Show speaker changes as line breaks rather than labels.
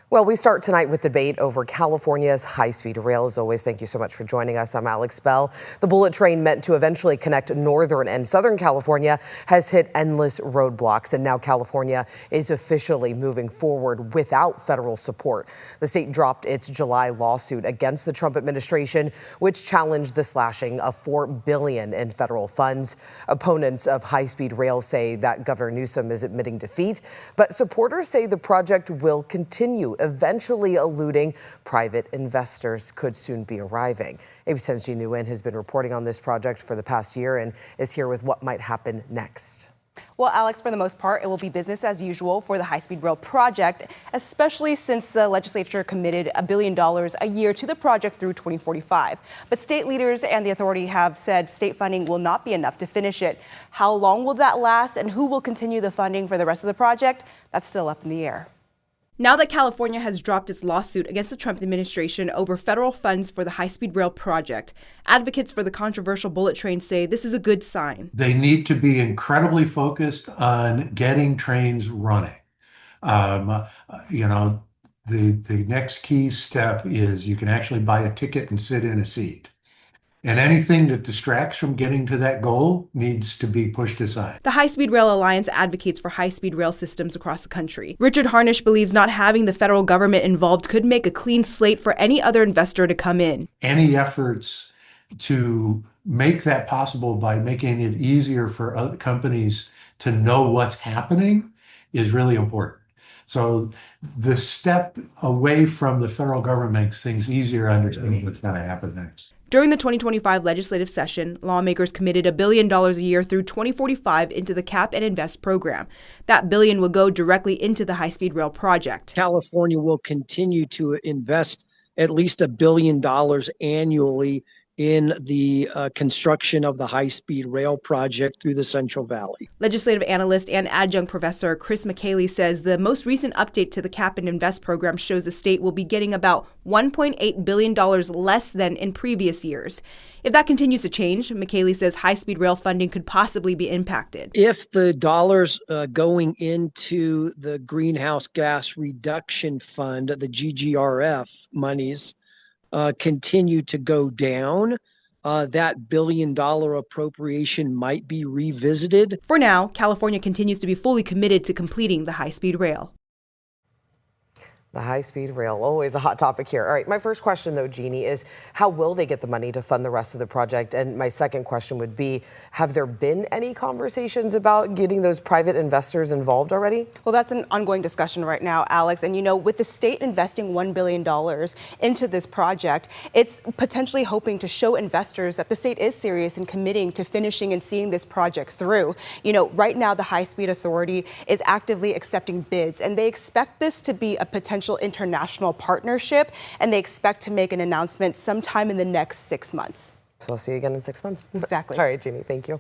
Well, we start tonight with debate over California's high-speed rail. As always, thank you so much for joining us. I'm Alex Bell. The bullet train meant to eventually connect Northern and Southern California has hit endless roadblocks, and now California is officially moving forward without federal support. The state dropped its July lawsuit against the Trump administration, which challenged the slashing of $4 billion in federal funds. Opponents of high-speed rail say that Governor Newsom is admitting defeat, but supporters say the project will continue, eventually eluding private investors could soon be arriving. ABC 10's Jean Nguyen has been reporting on this project for the past year and is here with what might happen next.
Well, Alex, for the most part, it will be business as usual for the high-speed rail project, especially since the legislature committed $1 billion a year to the project through 2045. But state leaders and the authority have said state funding will not be enough to finish it. How long will that last, and who will continue the funding for the rest of the project? That's still up in the air. Now that California has dropped its lawsuit against the Trump administration over federal funds for the high-speed rail project, advocates for the controversial bullet train say this is a good sign.
They need to be incredibly focused on getting trains running. The next key step is you can actually buy a ticket and sit in a seat. And anything that distracts from getting to that goal needs to be pushed aside.
The High-Speed Rail Alliance advocates for high-speed rail systems across the country. Richard Harnish believes not having the federal government involved could make a clean slate for any other investor to come in.
Any efforts to make that possible by making it easier for other companies to know what's happening is really important. So the step away from the federal government makes things easier understanding what's going to happen next.
During the 2025 legislative session, lawmakers committed $1 billion a year through 2045 into the Cap and Invest program. That billion will go directly into the high-speed rail project.
California will continue to invest at least $1 billion annually in the construction of the high-speed rail project through the Central Valley.
Legislative analyst and adjunct professor Chris McKaylee says the most recent update to the Cap and Invest program shows the state will be getting about $1.8 billion less than in previous years. If that continues to change, McKaylee says high-speed rail funding could possibly be impacted.
If the dollars going into the Greenhouse Gas Reduction Fund, the GGRF monies, continue to go down, that $1 billion appropriation might be revisited.
For now, California continues to be fully committed to completing the high-speed rail.
The high-speed rail, always a hot topic here. All right, my first question, though, Jeannie, is how will they get the money to fund the rest of the project? And my second question would be, have there been any conversations about getting those private investors involved already?
Well, that's an ongoing discussion right now, Alex. And, with the state investing $1 billion into this project, it's potentially hoping to show investors that the state is serious in committing to finishing and seeing this project through. Right now, the High-Speed Authority is actively accepting bids, and they expect this to be a potential international partnership, and they expect to make an announcement sometime in the next 6 months.
So I'll see you again in 6 months.
Exactly.
All right, Jeannie, thank you.